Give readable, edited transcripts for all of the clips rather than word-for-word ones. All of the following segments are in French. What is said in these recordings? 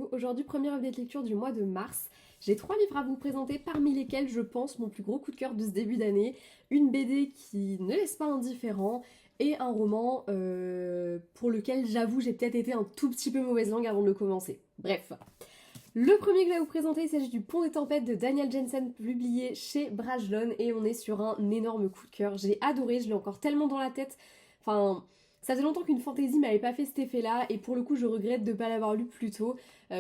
Hello, aujourd'hui première update lecture du mois de mars. J'ai 3 livres à vous présenter parmi lesquels je pense mon plus gros coup de cœur de ce début d'année, une BD qui ne laisse pas indifférent et un roman pour lequel j'avoue j'ai peut-être été un tout petit peu mauvaise langue avant de le commencer. Bref. Le premier que je vais vous présenter, il s'agit du Pont des Tempêtes de Daniel Jensen, publié chez Brajlon, et on est sur un énorme coup de cœur. J'ai adoré, je l'ai encore tellement dans la tête. Enfin, ça faisait longtemps qu'une fantaisie m'avait pas fait cet effet-là, et pour le coup, je regrette de ne pas l'avoir lu plus tôt,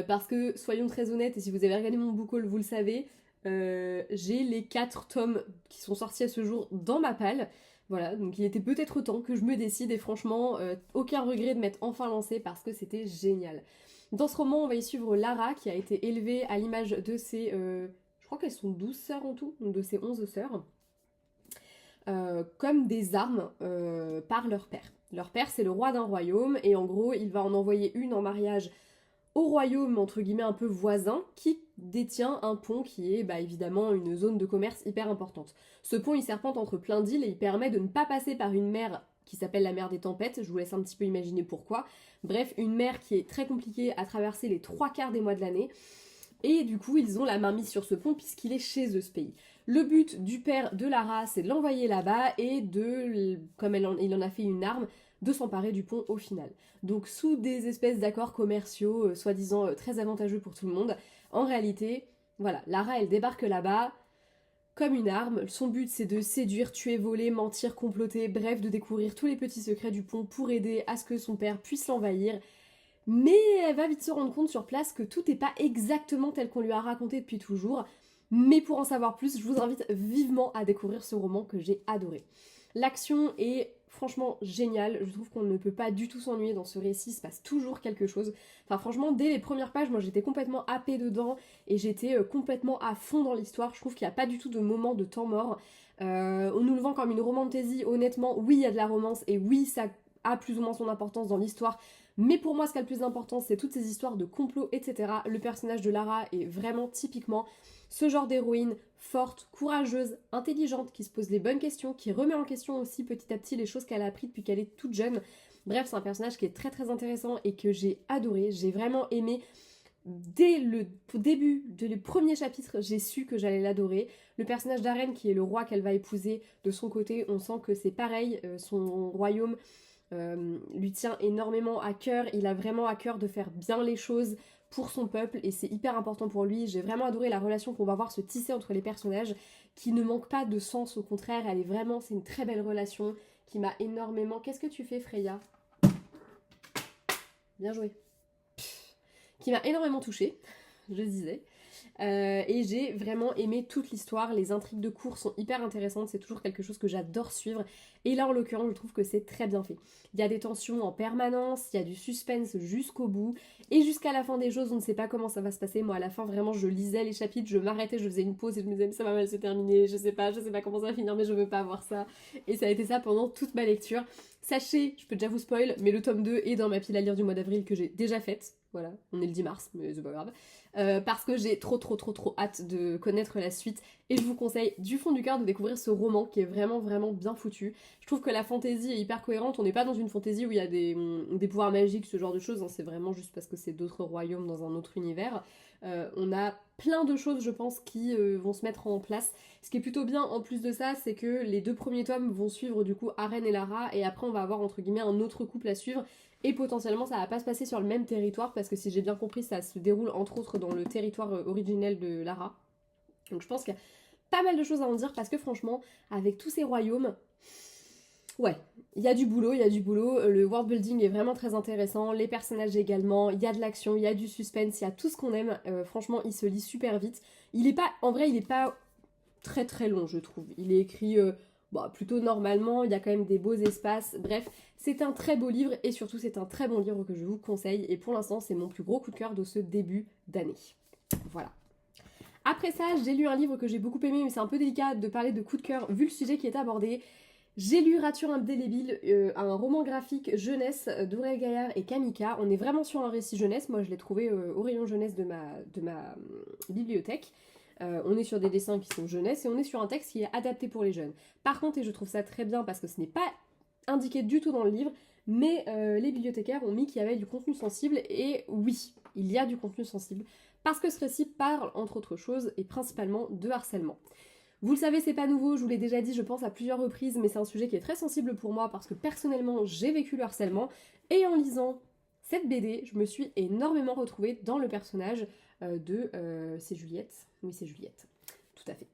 parce que, soyons très honnêtes, et si vous avez regardé mon book haul, vous le savez, j'ai les 4 tomes qui sont sortis à ce jour dans ma palle. Voilà, donc il était peut-être temps que je me décide, et franchement, aucun regret de m'être enfin lancée, parce que c'était génial. Dans ce roman, on va y suivre Lara, qui a été élevée à l'image de ses... je crois qu'elles sont 12 sœurs en tout, donc de ses 11 sœurs, comme des armes par leur père. Leur père, c'est le roi d'un royaume, et en gros, il va en envoyer une en mariage au royaume, entre guillemets, un peu voisin, qui détient un pont qui est, évidemment, une zone de commerce hyper importante. Ce pont, il serpente entre plein d'îles, et il permet de ne pas passer par une mer qui s'appelle la mer des tempêtes, je vous laisse un petit peu imaginer pourquoi. Bref, une mer qui est très compliquée à traverser les 3 quarts des mois de l'année, et du coup, ils ont la main mise sur ce pont puisqu'il est chez eux, ce pays. Le but du père de Lara, c'est de l'envoyer là-bas et de, comme il en a fait une arme, de s'emparer du pont au final. Donc sous des espèces d'accords commerciaux, soi-disant très avantageux pour tout le monde, en réalité, voilà, Lara, elle débarque là-bas comme une arme. Son but, c'est de séduire, tuer, voler, mentir, comploter, bref, de découvrir tous les petits secrets du pont pour aider à ce que son père puisse l'envahir. Mais elle va vite se rendre compte sur place que tout n'est pas exactement tel qu'on lui a raconté depuis toujours. Mais pour en savoir plus, je vous invite vivement à découvrir ce roman que j'ai adoré. L'action est franchement géniale, je trouve qu'on ne peut pas du tout s'ennuyer dans ce récit, il se passe toujours quelque chose. Enfin franchement, dès les premières pages, moi j'étais complètement happée dedans et j'étais complètement à fond dans l'histoire. Je trouve qu'il n'y a pas du tout de moment de temps mort. On nous le vend comme une romantasy, honnêtement, oui il y a de la romance et oui ça a plus ou moins son importance dans l'histoire. Mais pour moi, ce qui a le plus d'importance, c'est toutes ces histoires de complot, etc. Le personnage de Lara est vraiment typiquement ce genre d'héroïne forte, courageuse, intelligente, qui se pose les bonnes questions, qui remet en question aussi petit à petit les choses qu'elle a apprises depuis qu'elle est toute jeune. Bref, c'est un personnage qui est très très intéressant et que j'ai adoré, j'ai vraiment aimé. Dès le début, dès les premiers chapitres, j'ai su que j'allais l'adorer. Le personnage d'Aren, qui est le roi qu'elle va épouser, de son côté, on sent que c'est pareil, son royaume lui tient énormément à cœur, il a vraiment à cœur de faire bien les choses pour son peuple et c'est hyper important pour lui. J'ai vraiment adoré la relation qu'on va voir se tisser entre les personnages qui ne manque pas de sens, au contraire, elle est vraiment, c'est une très belle relation qui m'a énormément... Qu'est-ce que tu fais Freya? Bien joué. Qui m'a énormément touchée, je disais. Et j'ai vraiment aimé toute l'histoire, les intrigues de cours sont hyper intéressantes, c'est toujours quelque chose que j'adore suivre, et là en l'occurrence je trouve que c'est très bien fait. Il y a des tensions en permanence, il y a du suspense jusqu'au bout, et jusqu'à la fin des choses on ne sait pas comment ça va se passer. Moi à la fin vraiment je lisais les chapitres, je m'arrêtais, je faisais une pause et je me disais mais ça va mal se terminer, je sais pas comment ça va finir mais je veux pas avoir ça, et ça a été ça pendant toute ma lecture. Sachez, je peux déjà vous spoil, mais le tome 2 est dans ma pile à lire du mois d'avril que j'ai déjà faite. Voilà, on est le 10 mars, mais c'est pas grave. Parce que j'ai trop hâte de connaître la suite. Et je vous conseille du fond du cœur de découvrir ce roman qui est vraiment bien foutu. Je trouve que la fantaisie est hyper cohérente. On n'est pas dans une fantaisie où il y a des pouvoirs magiques, ce genre de choses. Hein. C'est vraiment juste parce que c'est d'autres royaumes dans un autre univers. On a plein de choses, je pense, qui vont se mettre en place. Ce qui est plutôt bien en plus de ça, c'est que les 2 premiers tomes vont suivre du coup Aren et Lara. Et après, on va avoir entre guillemets un autre couple à suivre. Et potentiellement ça va pas se passer sur le même territoire parce que si j'ai bien compris ça se déroule entre autres dans le territoire originel de Lara. Donc je pense qu'il y a pas mal de choses à en dire parce que franchement avec tous ces royaumes, ouais, il y a du boulot, le world building est vraiment très intéressant, les personnages également, il y a de l'action, il y a du suspense, il y a tout ce qu'on aime, franchement il se lit super vite. Il est pas, en vrai il est pas très long je trouve, il est écrit... plutôt normalement, il y a quand même des beaux espaces, bref, c'est un très beau livre et surtout c'est un très bon livre que je vous conseille et pour l'instant c'est mon plus gros coup de cœur de ce début d'année. Voilà. Après ça, j'ai lu un livre que j'ai beaucoup aimé mais c'est un peu délicat de parler de coup de cœur vu le sujet qui est abordé. J'ai lu Rature indélébile, un roman graphique jeunesse d'Aurel Gaillard et Kamika. On est vraiment sur un récit jeunesse, moi je l'ai trouvé au rayon jeunesse de ma bibliothèque. On est sur des dessins qui sont jeunesse et on est sur un texte qui est adapté pour les jeunes. Par contre, et je trouve ça très bien parce que ce n'est pas indiqué du tout dans le livre, mais les bibliothécaires ont mis qu'il y avait du contenu sensible, et oui, il y a du contenu sensible, parce que ce récit parle, entre autres choses, et principalement de harcèlement. Vous le savez, c'est pas nouveau, je vous l'ai déjà dit, je pense, à plusieurs reprises, mais c'est un sujet qui est très sensible pour moi, parce que personnellement, j'ai vécu le harcèlement, et en lisant cette BD, je me suis énormément retrouvée dans le personnage c'est Juliette. Oui, c'est Juliette. Tout à fait.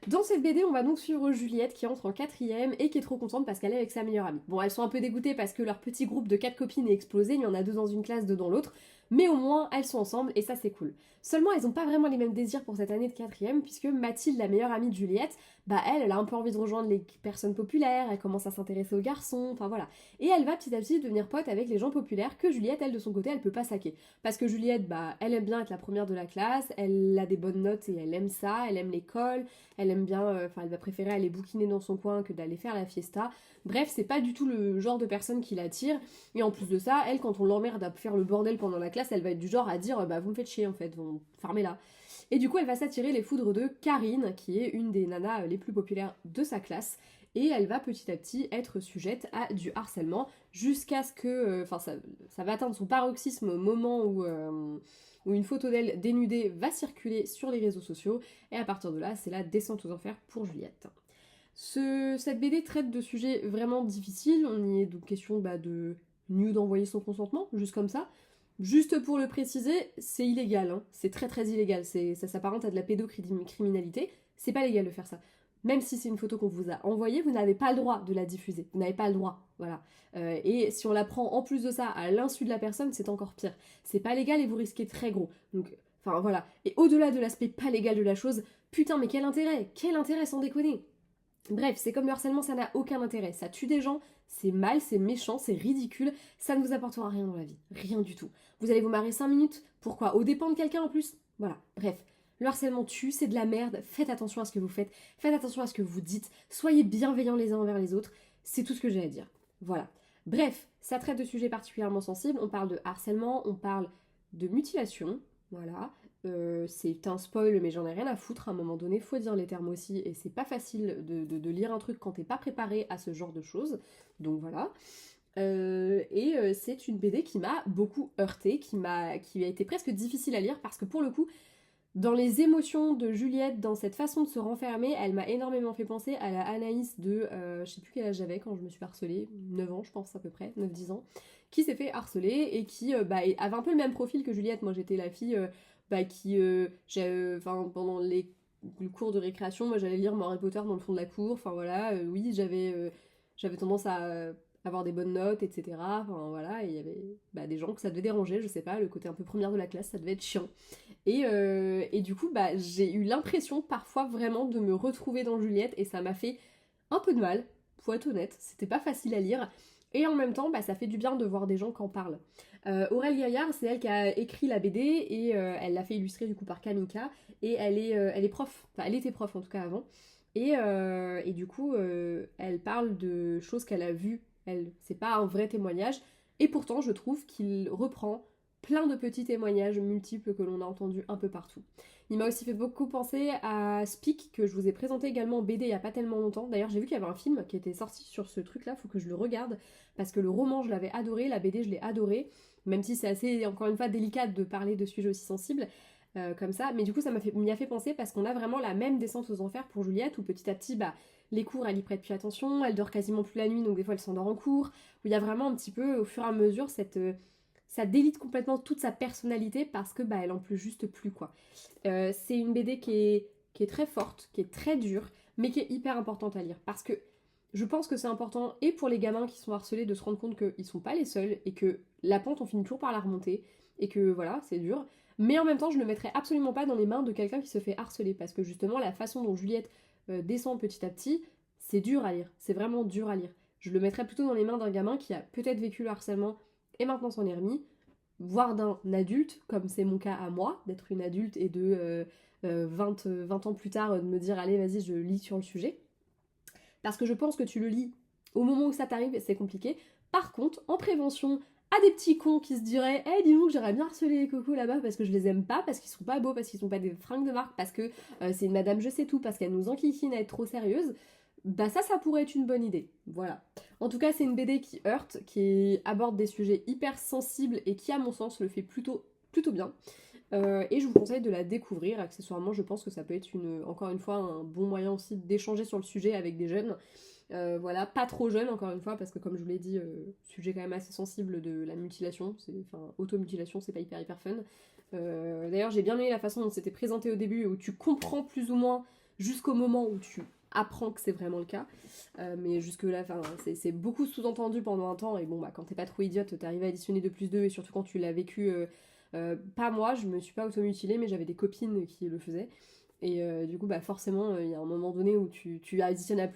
Dans cette BD, on va donc suivre Juliette qui entre en 4ème et qui est trop contente parce qu'elle est avec sa meilleure amie. Bon, elles sont un peu dégoûtées parce que leur petit groupe de 4 copines est explosé, il y en a 2 dans une classe, 2 dans l'autre, mais au moins elles sont ensemble et ça c'est cool. Seulement, elles n'ont pas vraiment les mêmes désirs pour cette année de 4ème puisque Mathilde, la meilleure amie de Juliette, bah elle a un peu envie de rejoindre les personnes populaires, elle commence à s'intéresser aux garçons, enfin voilà. Et elle va petit à petit devenir pote avec les gens populaires que Juliette, elle de son côté, elle peut pas saquer. Parce que Juliette, bah elle aime bien être la première de la classe, elle a des bonnes notes et elle aime ça, elle aime l'école, elle aime bien, elle va préférer aller bouquiner dans son coin que d'aller faire la fiesta. Bref, c'est pas du tout le genre de personne qui l'attire. Et en plus de ça, elle, quand on l'emmerde à faire le bordel pendant la classe, elle va être du genre à dire bah vous me faites chier en fait, vous fermez là. Et du coup, elle va s'attirer les foudres de Karine, qui est une des nanas les plus populaires de sa classe. Et elle va petit à petit être sujette à du harcèlement jusqu'à ce que, ça va atteindre son paroxysme au moment où une photo d'elle dénudée va circuler sur les réseaux sociaux, et à partir de là, c'est la descente aux enfers pour Juliette. Cette BD traite de sujets vraiment difficiles, on y est donc question de nude d'envoyer son consentement, juste comme ça. Juste pour le préciser, c'est illégal, hein. C'est très très illégal, ça s'apparente à de la pédocriminalité, c'est pas légal de faire ça. Même si c'est une photo qu'on vous a envoyée, vous n'avez pas le droit de la diffuser, vous n'avez pas le droit, voilà. Et si on la prend en plus de ça à l'insu de la personne, c'est encore pire. C'est pas légal et vous risquez très gros. Donc, enfin voilà. Et au-delà de l'aspect pas légal de la chose, putain mais quel intérêt sans déconner. Bref, c'est comme le harcèlement, ça n'a aucun intérêt. Ça tue des gens, c'est mal, c'est méchant, c'est ridicule, ça ne vous apportera rien dans la vie. Rien du tout. Vous allez vous marrer 5 minutes, pourquoi? Aux dépens de quelqu'un en plus? Voilà, bref. Le harcèlement tue, c'est de la merde, faites attention à ce que vous faites, faites attention à ce que vous dites, soyez bienveillants les uns envers les autres, c'est tout ce que j'ai à dire. Voilà. Bref, ça traite de sujets particulièrement sensibles, on parle de harcèlement, on parle de mutilation, voilà. C'est un spoil, mais j'en ai rien à foutre. À un moment donné, faut dire les termes aussi, et c'est pas facile de lire un truc quand t'es pas préparé à ce genre de choses. Donc voilà. C'est une BD qui m'a beaucoup heurtée, qui a été presque difficile à lire parce que pour le coup, dans les émotions de Juliette, dans cette façon de se renfermer, elle m'a énormément fait penser à la Anaïs de, je sais plus quel âge j'avais quand je me suis fait harceler, 9 ans je pense à peu près, 9-10 ans, qui s'est fait harceler et qui avait un peu le même profil que Juliette. Moi j'étais la fille pendant le cours de récréation, moi j'allais lire mon Harry Potter dans le fond de la cour, enfin voilà, oui j'avais tendance à avoir des bonnes notes, etc. Enfin voilà, et il y avait des gens que ça devait déranger, je sais pas, le côté un peu première de la classe, ça devait être chiant. Et du coup, j'ai eu l'impression parfois vraiment de me retrouver dans Juliette, et ça m'a fait un peu de mal, faut être honnête, c'était pas facile à lire, et en même temps, ça fait du bien de voir des gens qui en parlent. Aurèle Gaillard, c'est elle qui a écrit la BD, et elle l'a fait illustrer du coup par Kamika, et elle est prof, enfin elle était prof en tout cas avant, et du coup, elle parle de choses qu'elle a vues, c'est pas un vrai témoignage, et pourtant je trouve qu'il reprend plein de petits témoignages multiples que l'on a entendus un peu partout. Il m'a aussi fait beaucoup penser à Speak, que je vous ai présenté également en BD il y a pas tellement longtemps. D'ailleurs, j'ai vu qu'il y avait un film qui était sorti sur ce truc-là, faut que je le regarde, parce que le roman, je l'avais adoré, la BD, je l'ai adoré, même si c'est assez, encore une fois, délicat de parler de sujets aussi sensibles, comme ça. Mais du coup, ça m'y a fait penser, parce qu'on a vraiment la même descente aux enfers pour Juliette, où petit à petit, les cours, elle y prête plus attention, elle dort quasiment plus la nuit, donc des fois, elle s'endort en cours, où il y a vraiment un petit peu, au fur et à mesure, ça délite complètement toute sa personnalité parce que elle en peut juste plus quoi. C'est une BD qui est très forte, qui est très dure, mais qui est hyper importante à lire parce que je pense que c'est important et pour les gamins qui sont harcelés de se rendre compte qu'ils sont pas les seuls et que la pente on finit toujours par la remonter et que voilà c'est dur. Mais en même temps je ne le mettrais absolument pas dans les mains de quelqu'un qui se fait harceler parce que justement la façon dont Juliette descend petit à petit, c'est dur à lire, c'est vraiment dur à lire. Je le mettrais plutôt dans les mains d'un gamin qui a peut-être vécu le harcèlement et maintenant s'en est remis, voire d'un adulte, comme c'est mon cas à moi, d'être une adulte et de 20 ans plus tard de me dire allez vas-y je lis sur le sujet. Parce que je pense que tu le lis au moment où ça t'arrive, c'est compliqué. Par contre, en prévention, à des petits cons qui se diraient dis donc j'aurais bien harcelé les cocos là-bas parce que je les aime pas, parce qu'ils sont pas beaux, parce qu'ils sont pas des fringues de marque, parce que c'est une madame je sais tout, parce qu'elle nous enquiquine à être trop sérieuse. bah ça pourrait être une bonne idée. Voilà. En tout cas, c'est une BD qui heurte, qui aborde des sujets hyper sensibles et qui, à mon sens, le fait plutôt bien. Et je vous conseille de la découvrir. Accessoirement, je pense que ça peut être encore une fois un bon moyen aussi d'échanger sur le sujet avec des jeunes. Voilà, pas trop jeunes encore une fois, parce que comme je vous l'ai dit, sujet quand même assez sensible de la mutilation, enfin automutilation, c'est pas hyper fun. D'ailleurs, j'ai bien aimé la façon dont c'était présenté au début, où tu comprends plus ou moins jusqu'au moment où tu apprends que c'est vraiment le cas. Mais jusque là, c'est beaucoup sous-entendu pendant un temps, et bon, bah quand t'es pas trop idiote, t'arrives à additionner 2 plus 2, et surtout quand tu l'as vécu, pas moi, je me suis pas automutilée, mais j'avais des copines qui le faisaient. Et du coup, bah forcément, il y a un moment donné où tu additionnes à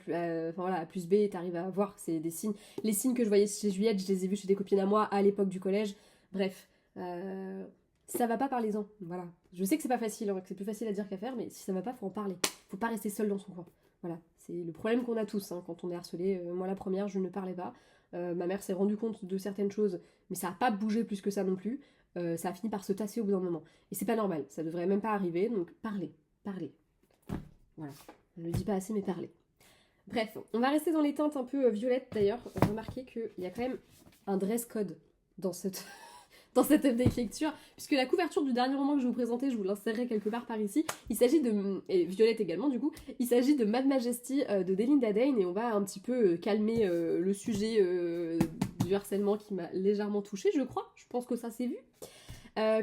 plus B et t'arrives à voir, c'est des signes. Les signes que je voyais chez Juliette, je les ai vus chez des copines à moi à l'époque du collège. Bref, si ça va pas, parlez-en. Voilà. Je sais que c'est pas facile, hein, que c'est plus facile à dire qu'à faire, mais si ça va pas, faut en parler. Faut pas rester seul dans son coin. Voilà. C'est le problème qu'on a tous hein, quand on est harcelé. Moi, la première, je ne parlais pas. Ma mère s'est rendue compte de certaines choses, mais ça a pas bougé plus que ça non plus. Ça a fini par se tasser au bout d'un moment. Et c'est pas normal, ça devrait même pas arriver, donc parlez. Parler. Voilà. On ne le dit pas assez, mais parler. Bref, on va rester dans les teintes un peu violettes d'ailleurs. Remarquez qu'il y a quand même un dress code dans cette, dans cette lecture, puisque la couverture du dernier roman que je vous présentais, je vous l'insérerai quelque part par ici. Il s'agit de, et violette également du coup, il s'agit de Mad Majesty de Delinda Dane, et on va un petit peu calmer le sujet du harcèlement qui m'a légèrement touchée, je crois. Je pense que ça s'est vu.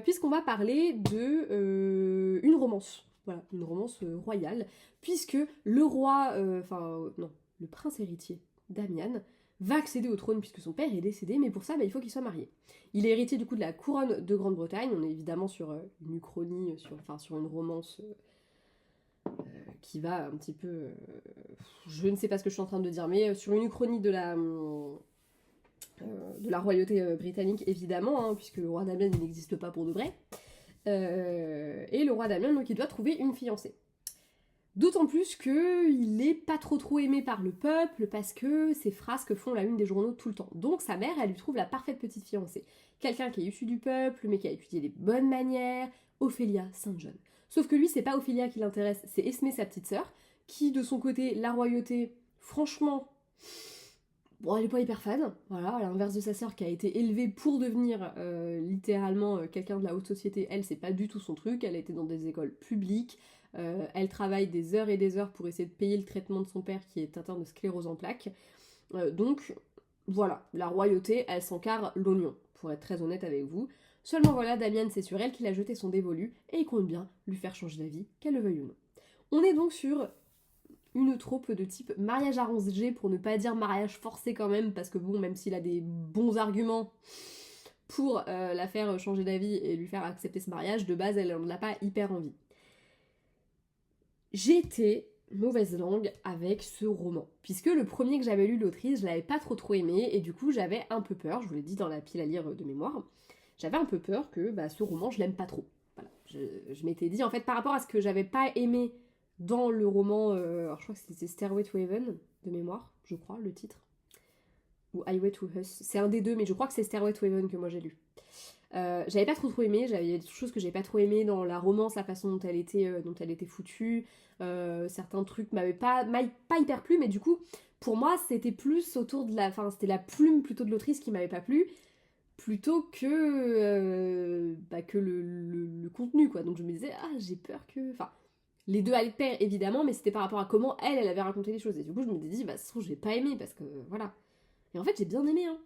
Puisqu'on va parler de une romance. Voilà, une romance royale, puisque le roi, non, le prince héritier, Damian, va accéder au trône puisque son père est décédé, mais pour ça, il faut qu'il soit marié. Il est héritier du coup de la couronne de Grande-Bretagne, on est évidemment sur une uchronie, sur une romance qui va un petit peu... je ne sais pas ce que je suis en train de dire, mais sur une uchronie de la royauté britannique, évidemment, hein, puisque le roi Damian il n'existe pas pour de vrai. Et le roi Damian, donc, il doit trouver une fiancée. D'autant plus qu'il n'est pas trop aimé par le peuple, parce que ses frasques font la une des journaux tout le temps. Donc sa mère, elle lui trouve la parfaite petite fiancée. Quelqu'un qui est issu du peuple, mais qui a étudié les bonnes manières, Ophélia Saint-John. Sauf que lui, c'est pas Ophélia qui l'intéresse, c'est Esmé, sa petite sœur, qui, de son côté, la royauté, franchement... Bon, elle est pas hyper fan, voilà, à l'inverse de sa sœur qui a été élevée pour devenir littéralement quelqu'un de la haute société, elle c'est pas du tout son truc, elle a été dans des écoles publiques, elle travaille des heures et des heures pour essayer de payer le traitement de son père qui est atteint de sclérose en plaques, donc voilà, la royauté elle s'encarre l'oignon, pour être très honnête avec vous. Seulement voilà, Damian c'est sur elle qu'il a jeté son dévolu et il compte bien lui faire changer d'avis, qu'elle le veuille ou non. On est donc sur une troupe de type mariage arrangé, pour ne pas dire mariage forcé quand même, parce que bon, même s'il a des bons arguments pour la faire changer d'avis et lui faire accepter ce mariage, de base, elle n'en a pas hyper envie. J'ai été mauvaise langue avec ce roman, puisque le premier que j'avais lu l'autrice, je l'avais pas trop aimé, et du coup, j'avais un peu peur, je vous l'ai dit dans la pile à lire de mémoire, j'avais un peu peur que ce roman, je l'aime pas trop. Voilà. Je m'étais dit, en fait, par rapport à ce que j'avais pas aimé dans le roman, alors je crois que c'était Stairway to Heaven, de mémoire, je crois, le titre. Ou Highway to Us. C'est un des deux, mais je crois que c'est Stairway to Heaven que moi j'ai lu. J'avais pas trop aimé, il y a des choses que j'avais pas trop aimé dans la romance, la façon dont elle était foutue. Certains trucs m'avaient pas hyper plu, mais du coup, pour moi, c'était plus autour de la... Enfin, c'était la plume plutôt de l'autrice qui m'avait pas plu, plutôt que le contenu, quoi. Donc je me disais, j'ai peur que... Enfin... Les deux allaient de pair, évidemment, mais c'était par rapport à comment elle avait raconté les choses. Et du coup, je me dit, ça se trouve, je vais pas aimer, parce que, voilà. Et en fait, j'ai bien aimé, hein.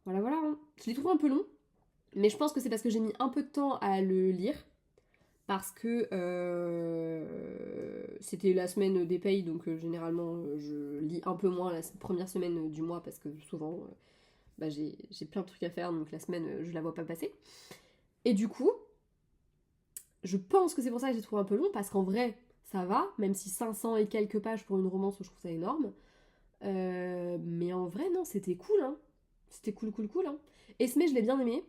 Voilà. Hein. Je l'ai trouvé un peu long, mais je pense que c'est parce que j'ai mis un peu de temps à le lire, parce que c'était la semaine des payes, donc généralement, je lis un peu moins la première semaine du mois, parce que souvent, j'ai plein de trucs à faire, donc la semaine, je la vois pas passer. Et du coup... Je pense que c'est pour ça que j'ai trouvé un peu long, parce qu'en vrai, ça va, même si 500 et quelques pages pour une romance, je trouve ça énorme. Mais en vrai, non, c'était cool, hein. C'était cool, hein. Esmé, je l'ai bien aimé.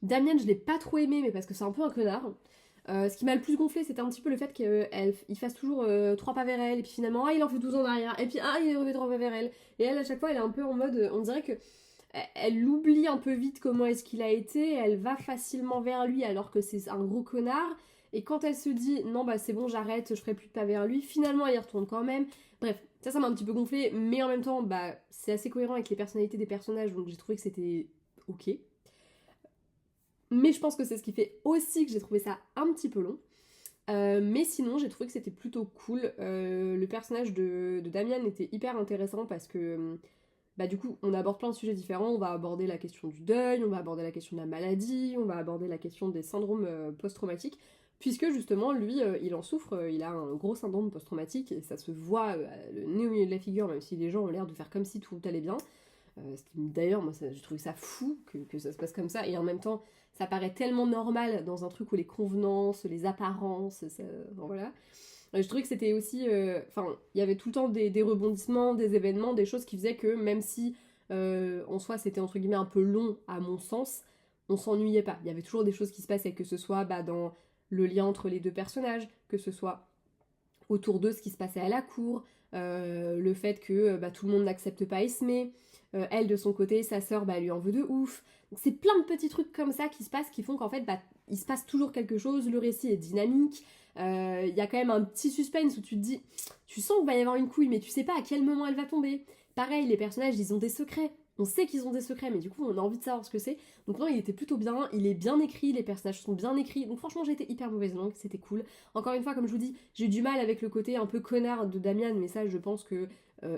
Damien, je l'ai pas trop aimé, mais parce que c'est un peu un connard. Ce qui m'a le plus gonflé, c'était un petit peu le fait qu'il fasse toujours 3 pas vers elle, et puis finalement, il en fait 12 en arrière, et puis il en fait 3 pas vers elle. Et elle, à chaque fois, elle est un peu en mode, on dirait que elle oublie un peu vite comment est-ce qu'il a été, elle va facilement vers lui alors que c'est un gros connard, et quand elle se dit non bah c'est bon j'arrête, je ferai plus de pas vers lui, finalement elle y retourne quand même. Bref, ça m'a un petit peu gonflé, mais en même temps bah c'est assez cohérent avec les personnalités des personnages, donc j'ai trouvé que c'était ok. Mais je pense que c'est ce qui fait aussi que j'ai trouvé ça un petit peu long. Mais sinon, j'ai trouvé que c'était plutôt cool. Le personnage de Damian était hyper intéressant parce que, bah, du coup, on aborde plein de sujets différents. On va aborder la question du deuil, on va aborder la question de la maladie, on va aborder la question des syndromes post-traumatiques. Puisque justement, lui, il en souffre, il a un gros syndrome post-traumatique et ça se voit le nez au milieu de la figure, même si les gens ont l'air de faire comme si tout allait bien. D'ailleurs, moi, j'ai trouvé ça fou que ça se passe comme ça, et en même temps, ça paraît tellement normal dans un truc où les convenances, les apparences, enfin, voilà. Je trouvais que c'était aussi... Enfin, il y avait tout le temps des rebondissements, des événements, des choses qui faisaient que même si, en soi, c'était entre guillemets un peu long, à mon sens, on s'ennuyait pas. Il y avait toujours des choses qui se passaient, que ce soit bah, dans le lien entre les deux personnages, que ce soit autour d'eux ce qui se passait à la cour, le fait que bah, tout le monde n'accepte pas Esmé, elle de son côté, sa sœur bah, lui en veut de ouf. Donc c'est plein de petits trucs comme ça qui se passent, qui font qu'en fait bah, il se passe toujours quelque chose, le récit est dynamique, il y a quand même un petit suspense où tu te dis, tu sens qu'il va y avoir une couille, mais tu sais pas à quel moment elle va tomber. Pareil, les personnages ils ont des secrets, on sait qu'ils ont des secrets, mais du coup on a envie de savoir ce que c'est. Donc non, il était plutôt bien, il est bien écrit, les personnages sont bien écrits, donc franchement j'étais hyper mauvaise langue, c'était cool. Encore une fois, comme je vous dis, j'ai eu du mal avec le côté un peu connard de Damian, mais ça je pense que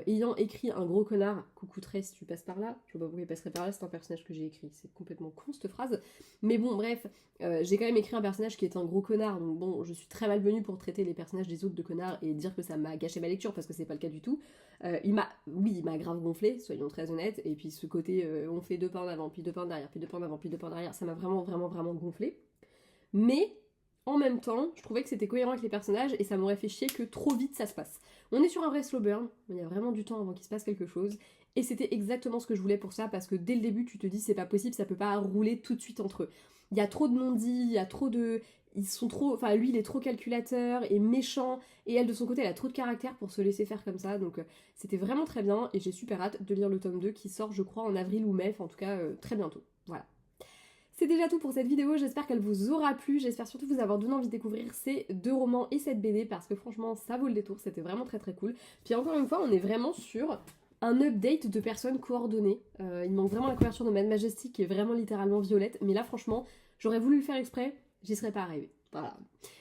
ayant écrit un gros connard, coucou Trey si tu passes par là, je vois pas pourquoi il passerait par là, c'est un personnage que j'ai écrit, c'est complètement con cette phrase, mais bon bref, j'ai quand même écrit un personnage qui est un gros connard, donc bon, je suis très malvenue pour traiter les personnages des autres de connards et dire que ça m'a gâché ma lecture parce que c'est pas le cas du tout. Il m'a grave gonflé, soyons très honnêtes, et puis ce côté on fait 2 pas en avant, puis 2 pas en arrière, puis 2 pas en avant, puis 2 pas en arrière, ça m'a vraiment gonflé. Mais en même temps, je trouvais que c'était cohérent avec les personnages et ça m'aurait fait chier que trop vite ça se passe. On est sur un vrai slow burn, il y a vraiment du temps avant qu'il se passe quelque chose, et c'était exactement ce que je voulais pour ça, parce que dès le début tu te dis c'est pas possible, ça peut pas rouler tout de suite entre eux. Il y a trop de non-dits, il y a trop de... Ils sont trop... Enfin lui il est trop calculateur et méchant, et elle de son côté elle a trop de caractère pour se laisser faire comme ça, donc c'était vraiment très bien, et j'ai super hâte de lire le tome 2 qui sort je crois en avril ou mai, enfin en tout cas très bientôt. Voilà. C'est déjà tout pour cette vidéo, j'espère qu'elle vous aura plu, j'espère surtout vous avoir donné envie de découvrir ces 2 romans et cette BD parce que franchement ça vaut le détour, c'était vraiment très cool. Puis encore une fois on est vraiment sur un update de personnes coordonnées, il manque vraiment la couverture de Mad Majestic qui est vraiment littéralement violette, mais là franchement j'aurais voulu le faire exprès, j'y serais pas arrivée. Voilà.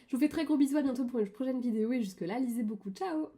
Je vous fais très gros bisous, à bientôt pour une prochaine vidéo et jusque là lisez beaucoup, ciao.